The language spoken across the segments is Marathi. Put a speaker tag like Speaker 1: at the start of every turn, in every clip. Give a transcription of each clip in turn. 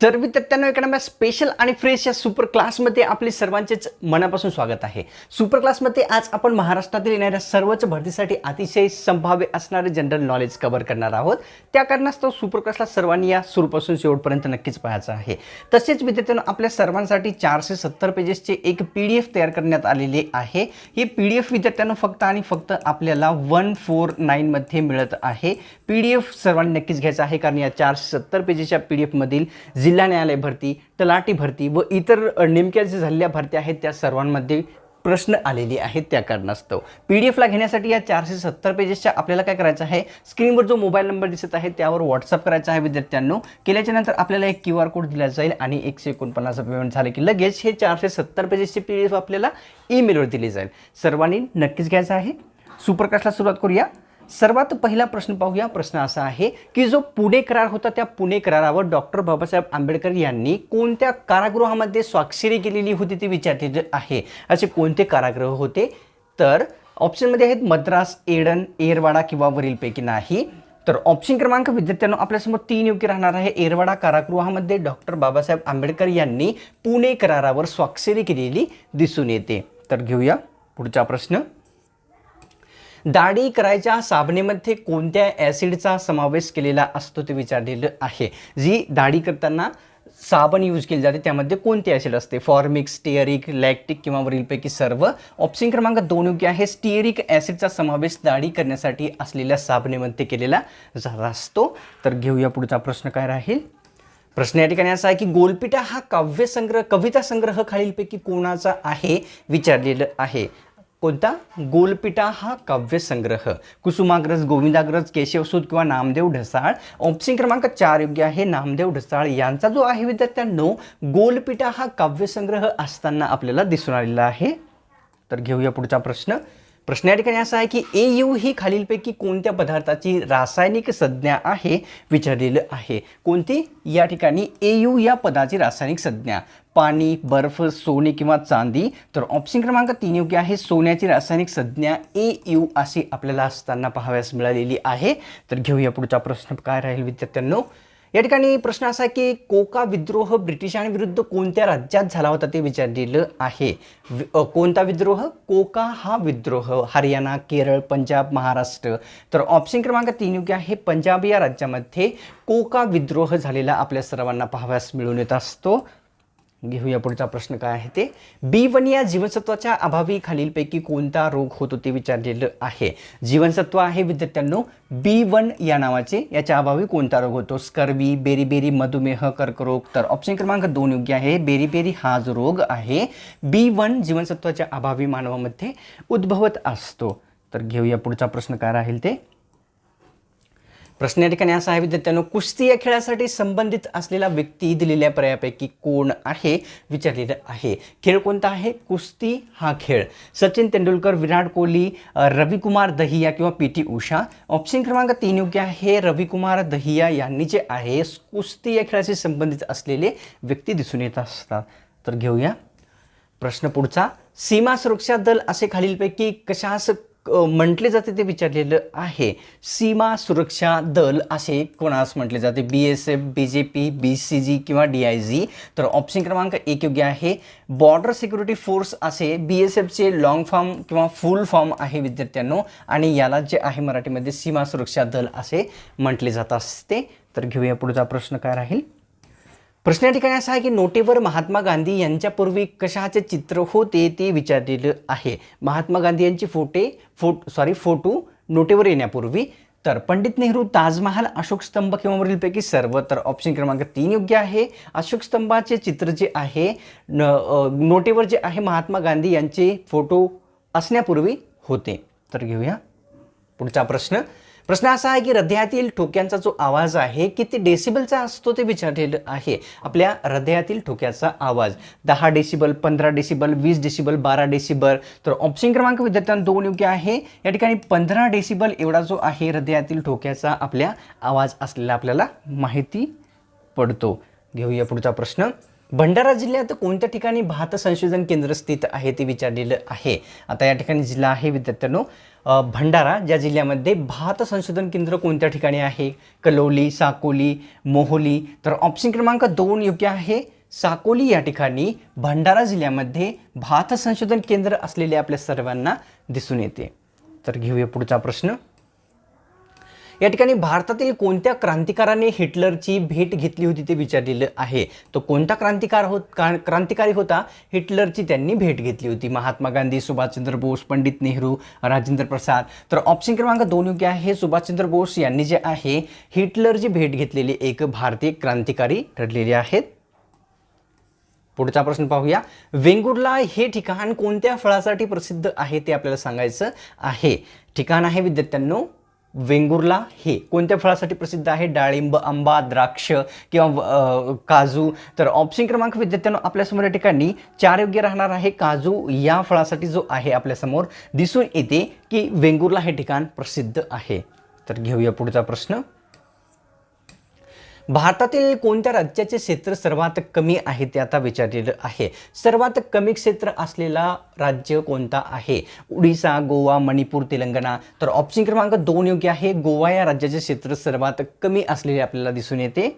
Speaker 1: तर विद्यार्थ्यांनो एका स्पेशल आणि फ्रेश या सुपर क्लासमध्ये आपले सर्वांचेच मनापासून स्वागत आहे। सुपर क्लासमध्ये आज आपण महाराष्ट्रातील येणाऱ्या सर्वच भरतीसाठी अतिशय संभाव्य असणारे जनरल नॉलेज कव्हर करणार आहोत। त्या कारणास्तव सुपर क्लासला सर्वांनी या सुरूपासून शेवटपर्यंत नक्कीच पाहायचं आहे। तसेच विद्यार्थ्यांनो आपल्या सर्वांसाठी 470 पेजेसचे एक PDF तयार करण्यात आलेले आहे। ही PDF विद्यार्थ्यांनो फक्त आणि फक्त आपल्याला 149 मध्ये मिळत आहे। PDF सर्वांनी नक्कीच घ्यायचा आहे, कारण या 470 पेजेसच्या PDF मधील जिल्हा न्यायालय भरती, तलाठी भरती व इतर नेमक्या जे झालेल्या भरती आहेत त्या सर्वांमध्ये प्रश्न आलेले आहेत। त्या कारणास्तव PDF ला घेण्यासाठी या 470 पेजेसच्या आपल्याला काय करायचं आहे, स्क्रीनवर जो मोबाईल नंबर दिसत आहे त्यावर WhatsApp करायचा आहे विद्यार्थ्यांनो। केल्याच्या नंतर आपल्याला एक QR कोड दिला जाईल आणि 149 पेमेंट झाले की लगेच हे 470 पेजेसचे PDF आपल्याला ईमेलवर दिले जाईल। सर्वांनी नक्कीच घ्यायचं आहे। सुपर क्लासला सुरुवात करूया। सर्वात पहिला प्रश्न पाहूया। प्रश्न असा आहे की जो पुणे करार होता त्या पुणे करारावर डॉक्टर बाबासाहेब आंबेडकर यांनी कोणत्या कारागृहामध्ये स्वाक्षरी केलेली होती ते विचारलेले आहे। असे कोणते कारागृह होते? तर ऑप्शनमध्ये आहेत मद्रास, एडन, एरवाडा किंवा वरीलपैकी नाही। तर ऑप्शन क्रमांक विद्यार्थ्यांनो आपल्यासमोर 3 योग्य राहणार आहे। एरवाडा कारागृहामध्ये डॉक्टर बाबासाहेब आंबेडकर यांनी पुणे करारावर स्वाक्षरी केलेली दिसून येते। तर घेऊया पुढचा प्रश्न। दाढी करायच्या साबणेमध्ये कोणत्या ॲसिडचा समावेश केलेला असतो ते विचारलेलं आहे। जी दाढी करताना साबण यूज केली जाते त्यामध्ये कोणते ॲसिड असते? फॉर्मिक, स्टिअरिक, लॅक्टिक किंवा वरीलपैकी सर्व। ऑप्शन क्रमांक 2 योग्य आहे। स्टिअरिक ॲसिडचा समावेश दाढी करण्यासाठी असलेल्या साबणेमध्ये केलेला असतो। तर घेऊया पुढचा प्रश्न काय राहील। प्रश्न या ठिकाणी असा आहे की गोलपिठा हा कविता संग्रह खालीलपैकी कोणाचा आहे विचारलेलं आहे। कोणता? गोलपिठा हा काव्यसंग्रह। कुसुमाग्रज, गोविंदाग्रज, केशवसूत किंवा नामदेव ढसाळ। ऑप्शन क्रमांक 4 योग्य आहे। नामदेव ढसाळ यांचा जो आहे विद्यार्थ्यांनो गोलपिठा हा काव्यसंग्रह असताना आपल्याला दिसून आलेला आहे। तर घेऊया पुढचा प्रश्न। प्रश्न या ठिकाणी असा आहे की AU ही खालीलपैकी कोणत्या पदार्थाची रासायनिक संज्ञा आहे विचारलेलं आहे। कोणती? या ठिकाणी AU या पदाची रासायनिक संज्ञा पाणी, बर्फ, सोने किंवा चांदी। तर ऑप्शन क्रमांक 3 योग्य आहे। सोन्याची रासायनिक संज्ञा AU अशी आपल्याला असताना पाहाव्यास मिळालेली आहे। तर घेऊया पुढचा प्रश्न काय राहील विद्यार्थ्यांनो। या ठिकाणी प्रश्न असा की कोका विद्रोह ब्रिटिशांविरुद्ध कोणत्या राज्यात झाला होता ते विचारलेलं आहे। कोणता विद्रोह? कोका हा विद्रोह हरियाणा, केरळ, पंजाब, महाराष्ट्र। तर ऑप्शन क्रमांक 3 योग्य आहे। पंजाब या राज्यामध्ये कोका विद्रोह झालेला आपल्या सर्वांना पाहाव्यास मिळून येत असतो। घेऊया पुढचा प्रश्न काय आहे ते। B1 या जीवनसत्वाच्या अभावी खालीलपैकी कोणता रोग होतो ते विचारलेलं आहे। जीवनसत्व आहे विद्यार्थ्यांनो B1 या नावाचे, याच्या अभावी कोणता रोग होतो? स्कर्वी, बेरीबेरी, मधुमेह, कर्करोग। तर ऑप्शन क्रमांक 2 योग्य आहे। बेरीबेरी हा जो रोग आहे B1 जीवनसत्वाच्या अभावी मानवामध्ये उद्भवत असतो। तर घेऊया पुढचा प्रश्न काय राहील ते। प्रश्न या ठिकाणी असा आहे विद्यार्थ्यांनो कुस्ती या खेळासाठी संबंधित असलेला व्यक्ती दिलेल्या पर्यायापैकी कोण आहे विचारलेलं आहे। खेळ कोणता आहे? कुस्ती हा खेळ। सचिन तेंडुलकर, विराट कोहली, रविकुमार दहिया किंवा PT उषा। ऑप्शन क्रमांक 3 योग्य आहे। रविकुमार दहिया यांनी जे आहे कुस्ती या खेळाशी संबंधित असलेले व्यक्ती दिसून येत असतात। तर घेऊया प्रश्न पुढचा। सीमा सुरक्षा दल असे खालीलपैकी कशास म्हटले जाते ते विचारलेलं आहे। सीमा सुरक्षा दल असे कोणास म्हटले जाते? BSF, BJP, BCG किंवा DIG। तर ऑप्शन क्रमांक 1 योग्य आहे। बॉर्डर सिक्युरिटी फोर्स असे BSFचे लॉंग फॉर्म किंवा फुल फॉर्म आहे विद्यार्थ्यांनो, आणि याला जे आहे मराठीमध्ये सीमा सुरक्षा दल असे म्हटले जात असते। तर घेऊया पुढचा प्रश्न काय राहील। प्रश्न या ठिकाणी असा आहे की नोटेवर महात्मा गांधी यांच्यापूर्वी कशाचे चित्र होते ते विचारलेलं आहे। महात्मा गांधी यांची फोटो नोटेवर येण्यापूर्वी। तर पंडित नेहरू, ताजमहाल, अशोक स्तंभ किंवा वरीलपैकी सर्व। तर ऑप्शन क्रमांक 3 योग्य आहे। अशोक स्तंभाचे चित्र जे आहे नोटेवर जे आहे महात्मा गांधी यांचे फोटो असण्यापूर्वी होते। तर घेऊया पुढचा प्रश्न। प्रश्न असा आहे की हृदयातील ठोक्यांचा जो आवाज आहे किती डेसिबलचा असतो ते विचारलेलं आहे। आपल्या हृदयातील ठोक्याचा आवाज 10 डेसिबल, 15 डेसिबल, 20 डेसिबल, 12 डेसिबल। तर ऑप्शन क्रमांक विद्यार्थ्यांना 2 योग्य आहे। या ठिकाणी 15 डेसिबल एवढा जो आहे हृदयातील ठोक्याचा आपल्या आवाज असलेला आपल्याला माहिती पडतो। घेऊया पुढचा प्रश्न। भंडारा जिल्ह्यात कोणत्या ठिकाणी भात संशोधन केंद्र स्थित आहे ते विचारलेलं आहे. आता या ठिकाणी जिल्हा आहे विद्यार्थ्यांनो भंडारा, ज्या जिल्ह्यामध्ये भात संशोधन केंद्र कोणत्या ठिकाणी आहे? कलोली, साकोली, मोहोली. तर ऑप्शन क्रमांक 2 योग्य आहे. साकोली या ठिकाणी भंडारा जिल्ह्यामध्ये भात संशोधन केंद्र असलेले आपल्या सर्वांना दिसून येते. तर घेऊया पुढचा प्रश्न. या ठिकाणी भारतातील कोणत्या क्रांतिकाराने हिटलरची भेट घेतली होती ते विचारलेलं आहे. तो कोणता क्रांतिकारी होता? हिटलरची त्यांनी भेट घेतली होती. महात्मा गांधी, सुभाषचंद्र बोस, पंडित नेहरू, राजेंद्र प्रसाद. तर ऑप्शन क्रमांक 2 योग्य आहे. सुभाषचंद्र बोस यांनी जे आहे हिटलरची भेट घेतलेले एक भारतीय क्रांतिकारी ठरलेले आहेत. पुढचा प्रश्न पाहूया. वेंगुर्ला हे ठिकाण कोणत्या फळासाठी प्रसिद्ध आहे ते आपल्याला सांगायचं आहे. ठिकाण आहे विद्यार्थ्यांनो वेंगुर्ला हे कोणत्या फळासाठी प्रसिद्ध आहे? डाळिंब, आंबा, द्राक्ष किंवा काजू. तर ऑप्शन क्रमांक विद्यार्थ्यांनो आपल्यासमोर या ठिकाणी 4 योग्य राहणार आहे. काजू या फळासाठी जो आहे आपल्यासमोर दिसून येते की वेंगुर्ला हे ठिकाण प्रसिद्ध आहे. तर घेऊया पुढचा प्रश्न. भारतातील कोणत्या राज्याचे क्षेत्र सर्वात कमी आहे ते आता विचारलेलं आहे. सर्वात कमी क्षेत्र असलेला राज्य कोणता आहे? उडीसा, गोवा, मणिपूर, तेलंगणा. तर ऑप्शन क्रमांक 2 योग्य आहे. गोवा या राज्याचे क्षेत्र सर्वात कमी असलेले आपल्याला दिसून येते.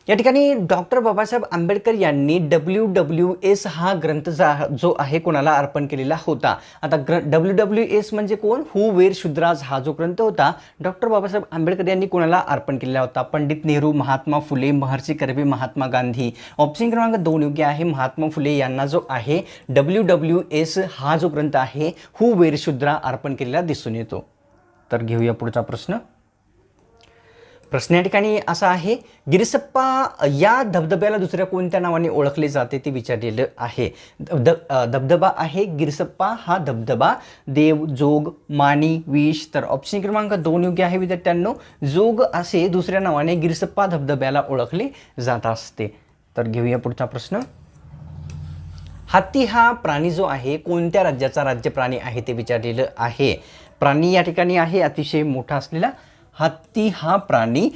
Speaker 1: या ठिकाणी डॉक्टर बाबासाहेब आंबेडकर यांनी WWS हा ग्रंथ जो आहे कोणाला अर्पण केलेला होता? आता WWS म्हणजे कोण? हू वेर शुद्राज हा जो ग्रंथ होता डॉक्टर बाबासाहेब आंबेडकर यांनी कोणाला अर्पण केलेला होता? पंडित नेहरू, महात्मा फुले, महर्षी कर्वे, महात्मा गांधी. ऑप्शन क्रमांक 2 योग्य आहे. महात्मा फुले यांना जो आहे WWS हा जो ग्रंथ आहे हू वेर शुद्रा अर्पण केलेला दिसून येतो. तर घेऊया पुढचा प्रश्न. प्रश्न या ठिकाणी असा आहे. गिरिसप्पा या धबधब्याला दुसऱ्या कोणत्या नावाने ओळखले जाते ते विचारलेलं आहे. धबधबा आहे गिरिसप्पा हा धबधबा. देव, जोग, मानी, विष. तर ऑप्शन क्रमांक 2 योग्य आहे विद्यार्थ्यांनो. जोग असे दुसऱ्या नावाने गिरिसप्पा धबधब्याला ओळखले जात असते. तर घेऊया पुढचा प्रश्न. हत्ती हा प्राणी जो आहे कोणत्या राज्याचा राज्य प्राणी आहे ते विचारलेलं आहे. प्राणी या ठिकाणी आहे अतिशय मोठा असलेला. हत्ती हा प्राणी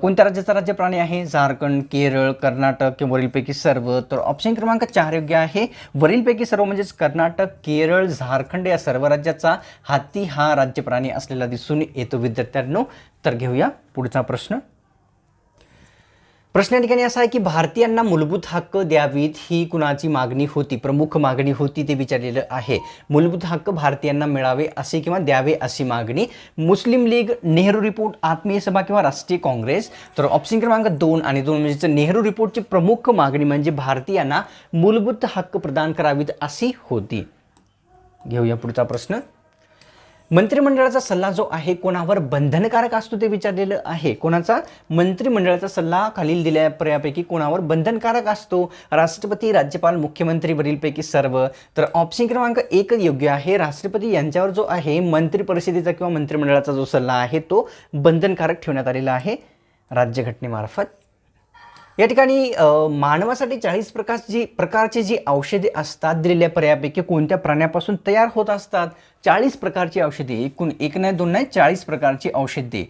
Speaker 1: कोणत्या राज्याचा राज्य प्राणी आहे? झारखंड, केरळ, कर्नाटक किंवा वरीलपैकी सर्व. तर ऑप्शन क्रमांक 4 योग्य आहे. वरीलपैकी सर्व म्हणजेच कर्नाटक, केरळ, झारखंड या सर्व राज्याचा हत्ती हा राज्य प्राणी असलेला दिसून येतो विद्यार्थ्यांनो. तर घेऊया पुढचा प्रश्न. प्रश्न या ठिकाणी असा आहे की भारतीयांना मूलभूत हक्क द्यावीत ही कुणाची मागणी होती? प्रमुख मागणी होती ते विचारलेलं आहे. मूलभूत हक्क भारतीयांना मिळावे असे किंवा द्यावे अशी मागणी. मुस्लिम लीग, नेहरू रिपोर्ट, आत्मीय सभा किंवा राष्ट्रीय काँग्रेस. तर ऑप्शन क्रमांक 2 आणि 2 म्हणजे नेहरू रिपोर्टची प्रमुख मागणी म्हणजे भारतीयांना मूलभूत हक्क प्रदान करावीत अशी होती. घेऊया पुढचा प्रश्न. मंत्रिमंडळाचा सल्ला जो आहे कोणावर बंधनकारक असतो ते विचारलेलं आहे. कोणाचा? मंत्रिमंडळाचा सल्ला खालील दिल्यापैकी कोणावर बंधनकारक असतो? राष्ट्रपती, राज्यपाल, मुख्यमंत्री, वरीलपैकी सर्व. तर ऑप्शन क्रमांक 1 योग्य आहे. राष्ट्रपती यांच्यावर जो आहे मंत्रिपरिषदेचा किंवा मंत्रिमंडळाचा जो सल्ला आहे तो बंधनकारक ठेवण्यात आलेला आहे राज्यघटनेमार्फत. या ठिकाणी मानवासाठी 40 प्रकारची जी औषधे असतात दिलेल्या पर्यायापैकी कोणत्या प्राण्यापासून तयार होत असतात? 40 प्रकारची औषधे. एकूण 1 नाही 2 नाही 40 प्रकारची औषधे.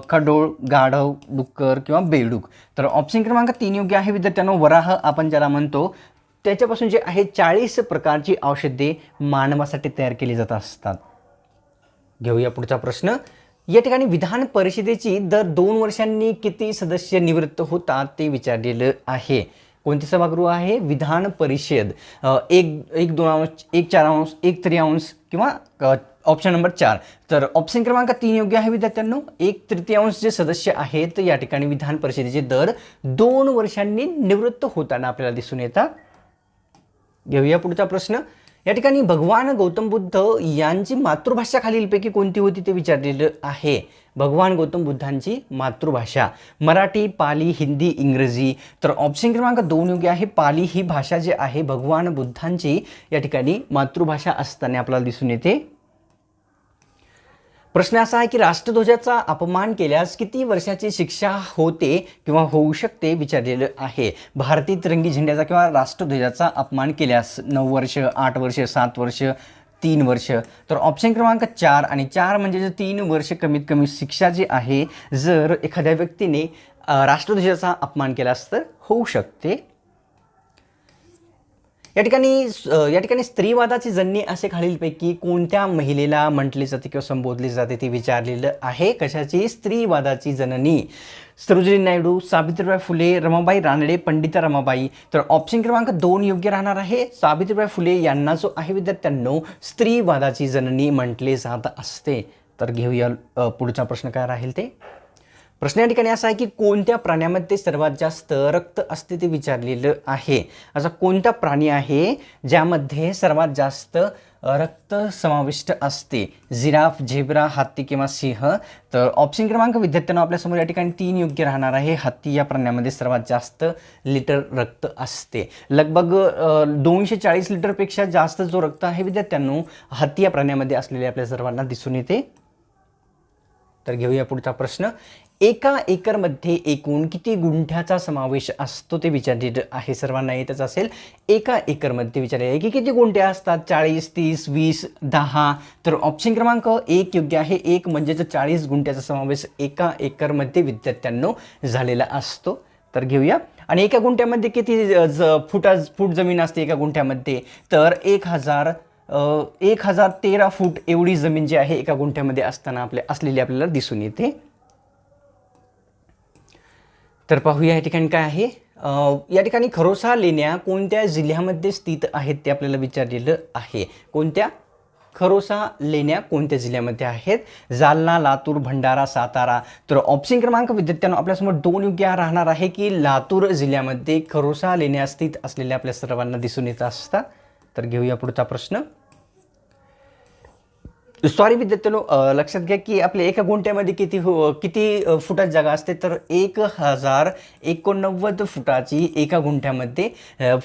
Speaker 1: खडोळ, गाढव, डुक्कर किंवा बेडूक. तर ऑप्शन क्रमांक 3 योग्य आहे विद्यार्थ्यांनो. वराह आपण ज्याला म्हणतो त्याच्यापासून जे आहे 40 प्रकारची औषधे मानवासाठी तयार केली जात असतात. घेऊया पुढचा प्रश्न. या ठिकाणी विधान परिषदेची दर 2 वर्षांनी किती सदस्य निवृत्त होतात ते विचारलेलं आहे. कोणते सभागृह आहे? विधान परिषद. 1/2, 1/4, 1/3 किंवा ऑप्शन नंबर 4. तर ऑप्शन क्रमांक 3 योग्य आहे विद्यार्थ्यांनो. 1/3 जे सदस्य आहेत या ठिकाणी विधान परिषदेचे दर 2 वर्षांनी निवृत्त होताना आपल्याला दिसून येतात. घेऊया पुढचा प्रश्न. या ठिकाणी भगवान गौतम बुद्ध यांची मातृभाषा खालीलपैकी कोणती होती ते विचारलेलं आहे. भगवान गौतम बुद्धांची मातृभाषा मराठी, पाली, हिंदी, इंग्रजी. तर ऑप्शन क्रमांक 2 योग्य आहे. पाली ही भाषा जी आहे भगवान बुद्धांची या ठिकाणी मातृभाषा असताना आपल्याला दिसून येते. प्रश्न असा आहे की राष्ट्रध्वजाचा अपमान केल्यास किती वर्षाची शिक्षा होते किंवा होऊ शकते विचारलेलं आहे. भारतीय तिरंगी झेंड्याचा किंवा राष्ट्रध्वजाचा अपमान केल्यास 9 वर्ष, 8 वर्ष, 7 वर्ष, 3 वर्ष. तर ऑप्शन क्रमांक 4 आणि 4 म्हणजे 3 वर्ष कमीत कमी शिक्षा जी आहे. जर एखाद्या व्यक्तीने राष्ट्रध्वजाचा अपमान केलास तर होऊ शकते. या ठिकाणी स्त्रीवादाची जननी असे खालीलपैकी कोणत्या महिलेला म्हटले जाते किंवा संबोधले जाते ते विचारलेलं आहे. कशाची? स्त्रीवादाची जननी. सरोजिनी नायडू, सावित्रीबाई फुले, रमाबाई रानडे, पंडिता रमाबाई. तर ऑप्शन क्रमांक 2 योग्य राहणार आहे. सावित्रीबाई फुले यांना जो आहे विद्यार्थ्यांनो स्त्रीवादाची जननी म्हटले जात असते. तर घेऊया पुढचा प्रश्न काय राहील ते. प्रश्न या ठिकाणी असा आहे की कोणत्या प्राण्यामध्ये सर्वात जास्त रक्त असते ते विचारलेलं आहे. असा कोणता प्राणी आहे ज्यामध्ये सर्वात जास्त रक्त समाविष्ट असते? जिराफ, झेब्रा, हत्ती किंवा सिंह. तर ऑप्शन क्रमांक विद्यार्थ्यांना आपल्यासमोर या ठिकाणी 3 योग्य राहणार आहे. हत्ती या प्राण्यामध्ये सर्वात जास्त लिटर रक्त असते. लगभग 240 लिटरपेक्षा जास्त जो रक्त आहे विद्यार्थ्यांनो हत्ती या प्राण्यामध्ये असलेले आपल्या सर्वांना दिसून येते. तर घेऊया पुढचा प्रश्न. एका एकरमध्ये एकूण किती गुंठ्याचा समावेश असतो ते विचारलेलं आहे. सर्वांना येतच असेल. एका एकरमध्ये विचारलेलं आहे की किती गुंठे असतात? 40, 30, 20, 10. तर ऑप्शन क्रमांक 1 योग्य आहे. 1 म्हणजेच 40 गुंठ्याचा समावेश एका एकरमध्ये विद्यार्थ्यांनो झालेला असतो. तर घेऊया. आणि एका गुंठ्यामध्ये किती फूट जमीन असते एका गुंठ्यामध्ये? तर 1013 फूट एवढी जमीन जी आहे एका गुंठ्यामध्ये असलेली आपल्याला दिसून येते. तर पाहूया या ठिकाणी काय आहे. या ठिकाणी खरोसा लेण्या कोणत्या जिल्ह्यामध्ये स्थित आहेत ते आपल्याला विचारलेलं आहे. कोणत्या? खरोसा लेण्या कोणत्या जिल्ह्यामध्ये आहेत? जालना, लातूर, भंडारा, सातारा. तर ऑप्शन क्रमांक विद्यार्थ्यांनो आपल्यासमोर 2 योग्य राहणार आहे की लातूर जिल्ह्यामध्ये खरोसा लेण्या स्थित असलेल्या आपल्या सर्वांना दिसून येत असतात. तर घेऊया पुढचा प्रश्न. सॉरी विद्यार्थ्यांनो, लक्षात घ्या की आपल्या एका गुंठ्यामध्ये किती फुटाची जागा असते? तर 1089 फुटाची एका गुंठ्यामध्ये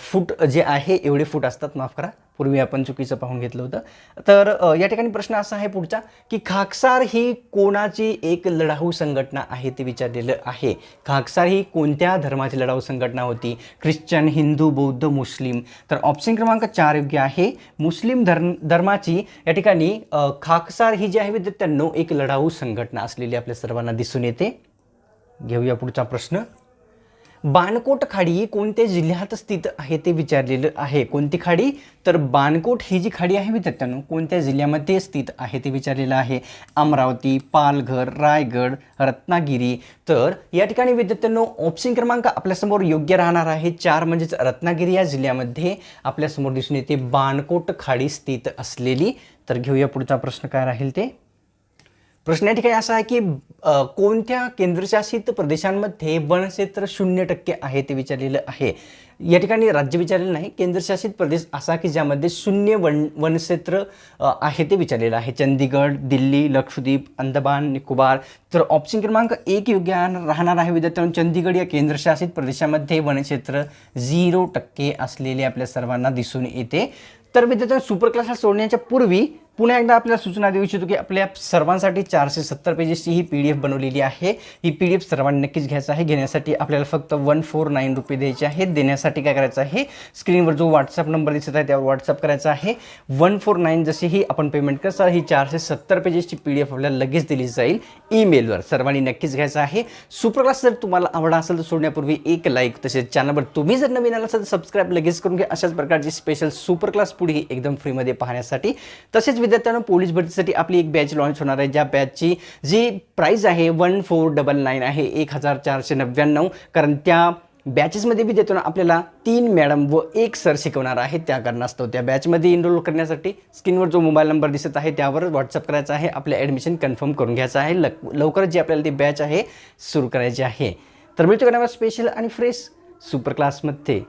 Speaker 1: फूट जे आहे एवढे फूट असतात. माफ करा, पूर्वी आपण चुकीचं पाहून घेतलं होतं. तर या ठिकाणी प्रश्न असा आहे पुढचा की खाकसार ही कोणाची एक लढाऊ संघटना आहे ते विचारलेलं आहे. खाकसार ही कोणत्या धर्माची लढाऊ संघटना होती? ख्रिश्चन, हिंदू, बौद्ध, मुस्लिम. तर ऑप्शन क्रमांक 4 योग्य आहे. मुस्लिम धर्माची या ठिकाणी खाकसार ही जी आहे विद्यार्थ्यांनो एक लढाऊ संघटना असलेली आपल्या सर्वांना दिसून येते. घेऊया पुढचा प्रश्न. बाणकोट खाडी कोणत्या जिल्ह्यात स्थित आहे ते विचारलेलं आहे. कोणती खाडी? तर बाणकोट ही जी खाडी आहे विद्यार्थ्यांनो कोणत्या जिल्ह्यामध्ये स्थित आहे ते विचारलेलं आहे. अमरावती, पालघर, रायगड, रत्नागिरी. तर या ठिकाणी विद्यार्थ्यांनो ऑप्शन क्रमांक आपल्यासमोर योग्य राहणार आहे. 4 म्हणजेच रत्नागिरी या जिल्ह्यामध्ये आपल्यासमोर दिसून येते बाणकोट खाडी स्थित असलेली. तर घेऊया पुढचा प्रश्न काय राहील ते. प्रश्न या ठिकाणी असा आहे की कोणत्या केंद्रशासित प्रदेशांमध्ये वनक्षेत्र 0% आहे ते विचारलेलं आहे. या ठिकाणी राज्य विचारलेलं नाही, केंद्रशासित प्रदेश असा की ज्यामध्ये 0 वनक्षेत्र आहे ते विचारलेलं आहे. चंदीगड, दिल्ली, लक्षद्वीप, अंदमान, निकोबार. तर ऑप्शन क्रमांक 1 योग्य राहणार आहे विद्यार्थ्यांनो. चंदीगड या केंद्रशासित प्रदेशामध्ये वनक्षेत्र 0% असलेले आपल्या सर्वांना दिसून येते. तर विद्यार्थ्यांनो सुपर क्लासला सोडण्याच्या पूर्वी पुन्हा एकदा आपल्याला सूचना देऊ इच्छितो की आपल्या सर्वांसाठी 470 पेजेसची ही PDF बनवलेली आहे. ही PDF सर्वांनी नक्कीच घ्यायचं आहे. घेण्यासाठी आपल्याला फक्त 149 रुपये द्यायचे आहेत. देण्यासाठी काय करायचं आहे, स्क्रीनवर जो व्हॉट्सअप नंबर दिसत आहे त्यावर व्हॉट्सअप करायचा आहे. 149 जशी ही आपण पेमेंट करता ही 470 पेजेसची PDF आपल्याला लगेच दिली जाईल ईमेलवर. सर्वांनी नक्कीच घ्यायचं आहे. सुपर क्लास जर तुम्हाला आवडला असेल तर सोडण्यापूर्वी एक लाईक, तसेच चॅनलवर तुम्ही जर नवीन आला असाल तर सबस्क्राईब लगेच करून घ्या. अशाच प्रकारची स्पेशल सुपर क्लास पुढे एकदम फ्रीमध्ये पाहण्यासाठी. तसेच विद्यार्थ्यांना पोलीस भरतीसाठी आपली एक बॅच लॉन्च होणार आहे. ज्या बॅचची जी प्राइस आहे 1499 आहे, 1499. कारण त्या बॅचेसमध्ये विद्यार्थ्यांना आपल्याला 3 मॅडम व 1 सर शिकवणार आहे. त्या कारणास्तव त्या बॅचमध्ये एनरोल करण्यासाठी स्क्रीनवर जो मोबाईल नंबर दिसत आहे त्यावर व्हॉट्सअप करायचा आहे. आपले ॲडमिशन कन्फर्म करून घ्यायचं आहे. लवकरच जी आपल्याला ती बॅच आहे सुरू करायची आहे. तर मिळतो का स्पेशल आणि फ्रेश सुपर क्लासमध्ये.